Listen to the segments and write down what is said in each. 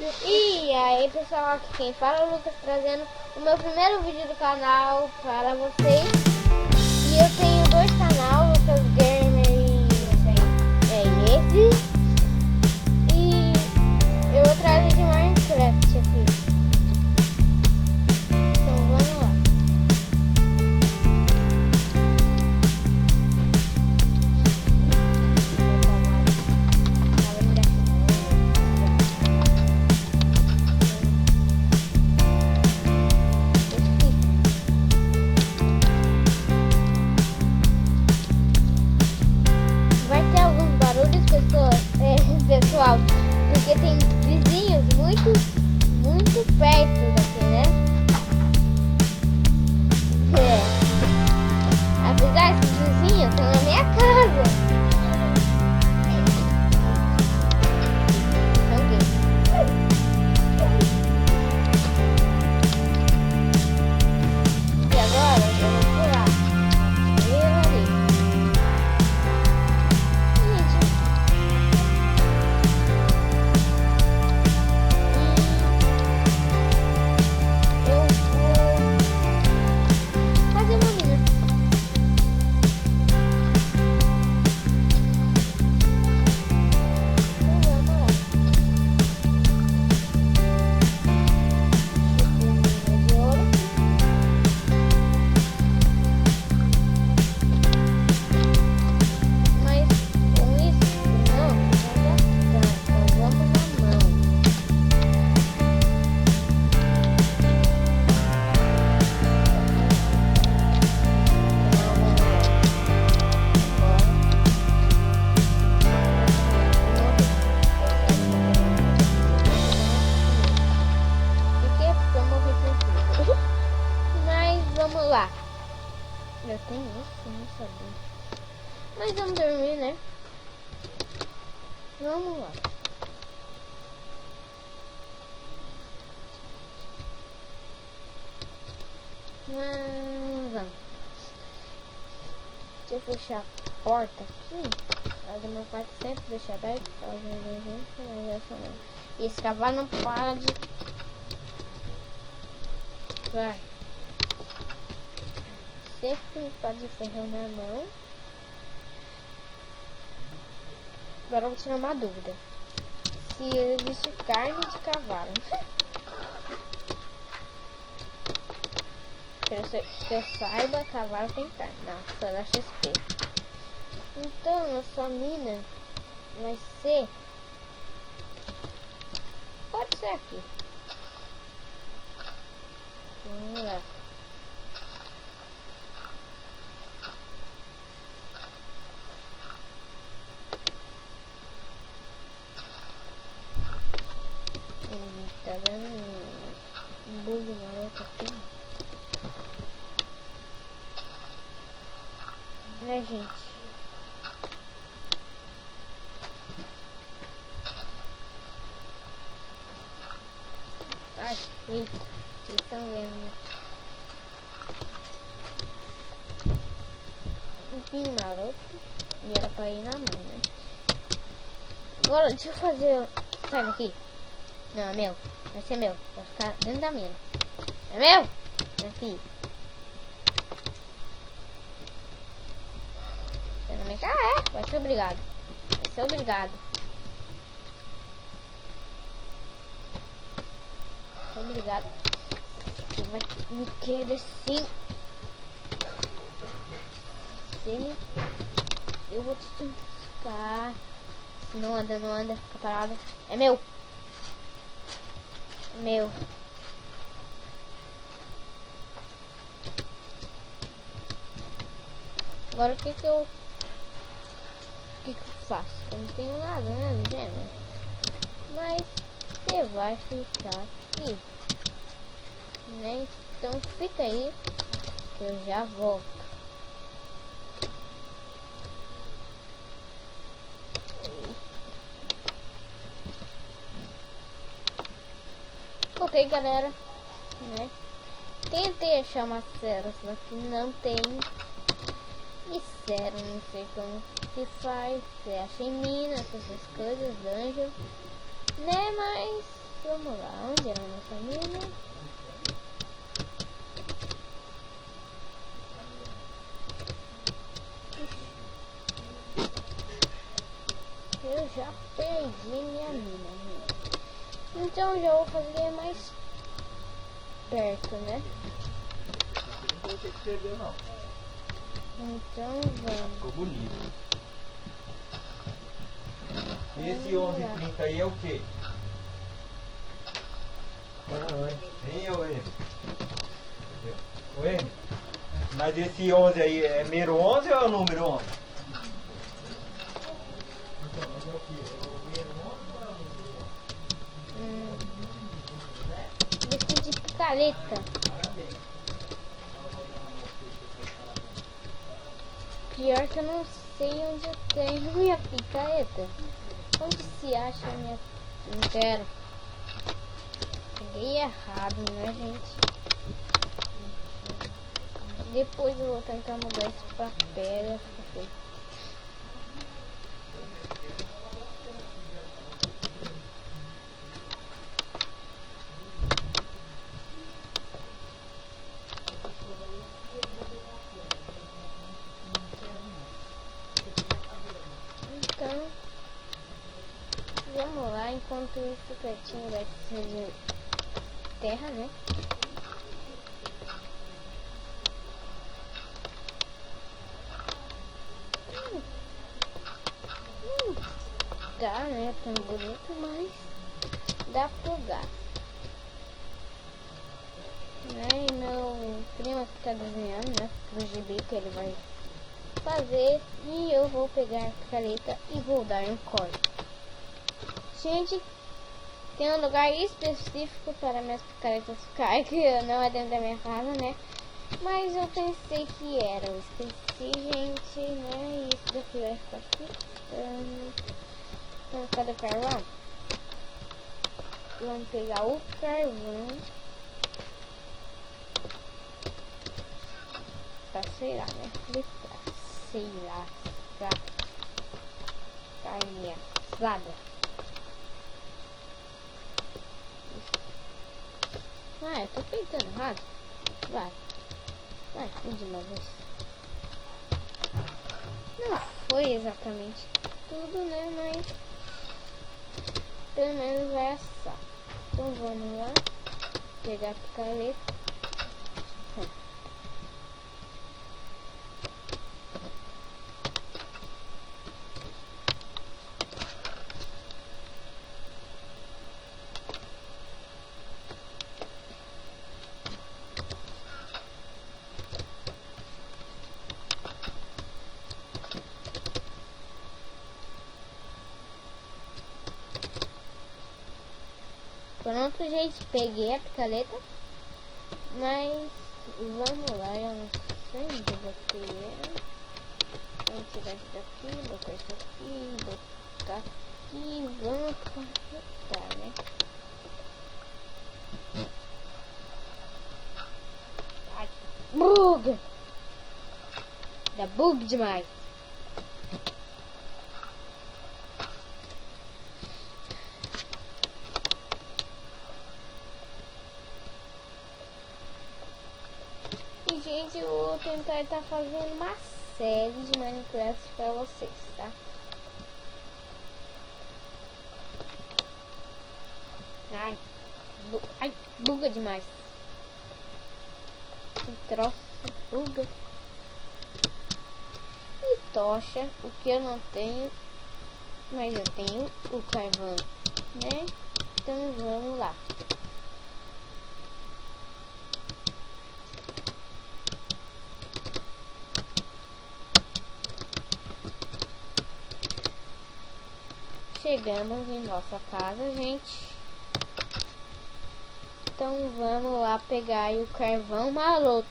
E aí pessoal, aqui quem fala é o Lucas, trazendo o meu primeiro vídeo do canal para vocês. E eu tenho dois canais, Lucas Gamer e esse. E eu vou trazer de Minecraft aqui. Então vamos lá. Pessoal, porque tem vizinhos muito perto daqui, né? Apesar esses vizinhos estão na minha casa. E agora eu vou pular. Vamos lá. Eu tenho isso, não sabia. Mas vamos dormir, né? Vamos lá. Vamos. Deixa eu fechar a porta aqui. A do meu quarto sempre deixa aberto. E esse cavalo não para de... Vai. Sempre pode de ferro na mão. Agora eu vou tirar uma dúvida. Se existe carne de cavalo. Que eu saiba, cavalo tem carne. Não, só da XP. Então, a sua mina vai ser... Pode ser aqui. Vamos lá. Tá dando um bug maroto aqui. Gente. Ai, vocês estão vendo. Um pinho maroto. E era pra ir na mão, né? Agora, deixa eu fazer... Sai daqui. Não, é meu. Vai ser meu. Vai ficar dentro da mina. É meu? Aqui. Você não me quer? É. Vai ser obrigado. Vai ser obrigado. Vai ser obrigado. Você vai me querer sim. Sim. Eu vou te buscar. Não anda, não anda. Fica parado. É meu. Meu. Agora o que eu faço? Eu não tenho nada, né, gêmeo? Mas você vai ficar aqui, né? Então fica aí que eu já volto. Ok, galera, né? Tentei achar uma célula, só que não tem. E sério, não sei como se faz. Você acha em minas, essas coisas, dungeon, né? Mas Vamos lá, onde era a nossa mina? Eu já perdi minha mina, gente. Então já vou fazer mais perto, né? Não vou ter que perder não. Então vamos. Ficou bonito. E esse 11:30 aí é o quê? Nem eu, hein? Oi? Mas esse 11 aí é número 11 ou é o número 11? Vestido de picareta. Pior que eu não sei onde eu tenho minha picareta. Onde se acha a minha... Não quero. Peguei errado, né, gente? Depois eu vou tentar mudar esse papel. Então, vamos lá, enquanto isso quietinho vai ser de terra, né? Tá, né? Tão bonito, mas dá pro gasto. Né? E meu primo que tá desenhando, né? Pro gibi que ele vai fazer. E eu vou pegar a picareta e vou dar um corte. Gente, tem um lugar específico para minhas picaretas ficar, que não é dentro da minha casa, né? Mas eu pensei que era. Eu esqueci, gente, né? E isso daqui vai ficar aqui. Então, cadê o carvão? Vamos pegar o carvão. Pra será, né? Pra será. Pra carne assada. Ah, eu tô peitando errado. Vai, de uma vez. Não foi exatamente tudo, né? Mas pelo menos vai assar. Então vamos lá. Pegar a picareta. Pronto, gente, peguei a picareta, mas vamos lá, eu não sei onde eu botei. Vamos tirar isso daqui, botar isso aqui, botar aqui, vamos cortar, né? Ai, bug! Dá bug demais. Gente, eu vou tentar estar fazendo uma série de Minecraft para vocês, tá? Ai, buga demais. Que troço, buga. E tocha, o que eu não tenho, mas eu tenho o carvão, né? Então vamos lá. Chegamos em nossa casa, gente. Então vamos lá pegar aí o carvão maroto.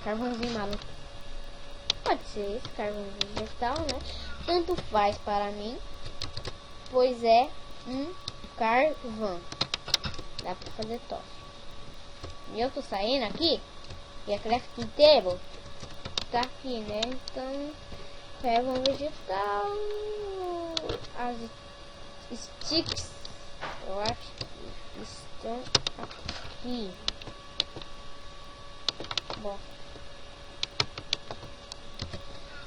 Carvãozinho maroto. Pode ser esse carvão vegetal, né? Tanto faz para mim, pois é um carvão. Dá pra fazer tosse. E eu tô saindo aqui e a crafting table tá aqui, né? Então carvão vegetal, as sticks, eu acho que estão aqui. Bom,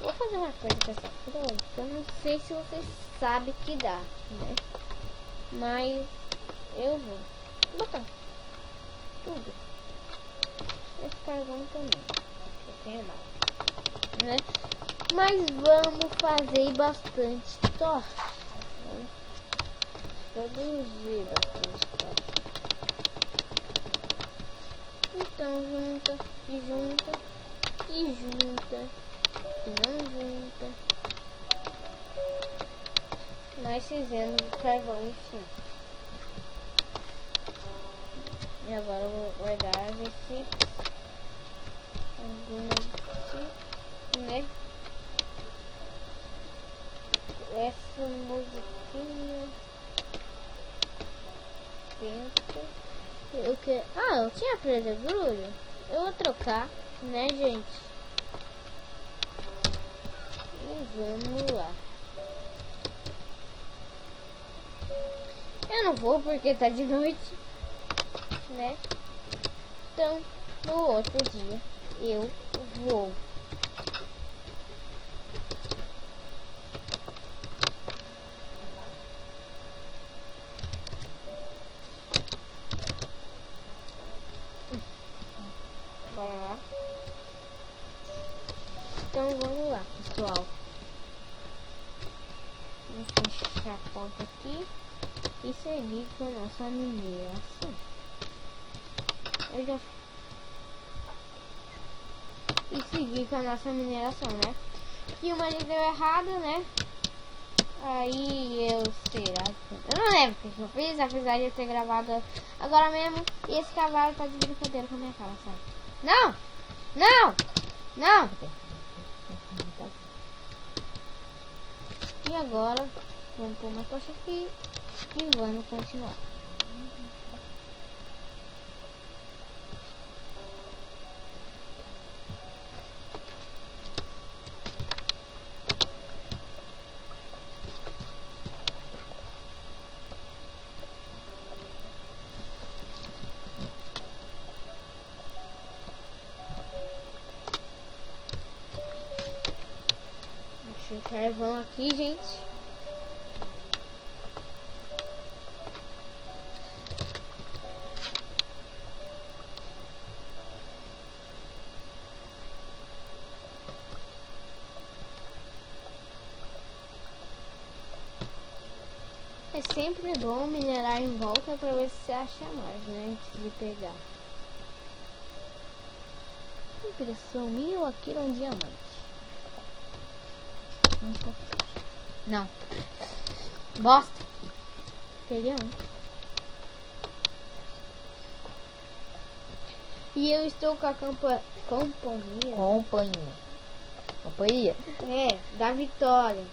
vou fazer uma coisa com essa flor, que eu não sei se vocês sabem que dá, né? Mas eu vou botar tudo. Esse carvão também, eu tenho mais, né? Mas vamos fazer bastante torta, né? Produzir bastante torta. Então junta, e junta, e junta, e não junta. Nós fizemos o carvão em cima. E agora eu vou guardar esse algumas aqui, né? Essa musiquinha. Pensa. Eu que... Ah, eu tinha preso grulho. Eu vou trocar, né, gente? E vamos lá. Eu não vou porque tá de noite, né? Então, no outro dia, eu vou. Bora lá. Então, vamos lá, pessoal. Vamos fechar a porta aqui e seguir com a nossa mineração. Eu já... E seguir com a nossa mineração, né? E uma ali deu errado, né? Aí eu sei lá. Eu não lembro o que eu fiz, apesar de eu ter gravado agora mesmo. E esse cavalo tá de brincadeira com a minha cara, sabe? Não! Não! Não! E agora, vamos pôr uma tocha aqui e vamos continuar. Deixa o carvão aqui, gente. É sempre bom minerar em volta para ver se você acha mais, né? Antes de pegar. Impressão minha ou aquilo é um diamante? Não. Bosta. Peguei um. E eu estou com a companhia. É, da Vitória.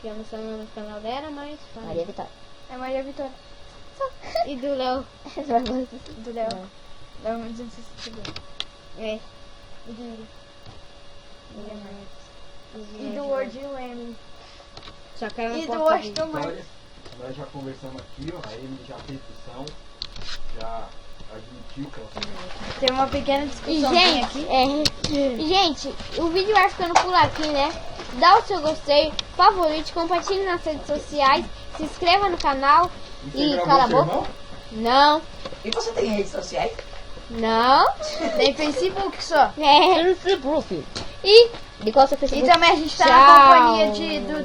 Que eu não sei o nome do canal dela, mas... Maria Vitória. É Maria Vitória. E do Léo. Do Léo. Léo 262. É. E do Yuri. E E do Word Lemming. Só caiu E na do porta Washington dele. Martin. Olha, nós já conversamos aqui, ó. A Amy já fez discussão, já admitiu que ela fez. Tem uma pequena E discussão gente, aqui. gente, o vídeo vai ficando por aqui, né? Dá o seu gostei, favorite, compartilhe nas redes sociais, se inscreva no canal você e gravou cala a seu boca. irmão? Não, E você tem redes sociais? não. Tem Facebook só. É. Facebook. E De qual você E Facebook? também a gente tá Tchau. na companhia do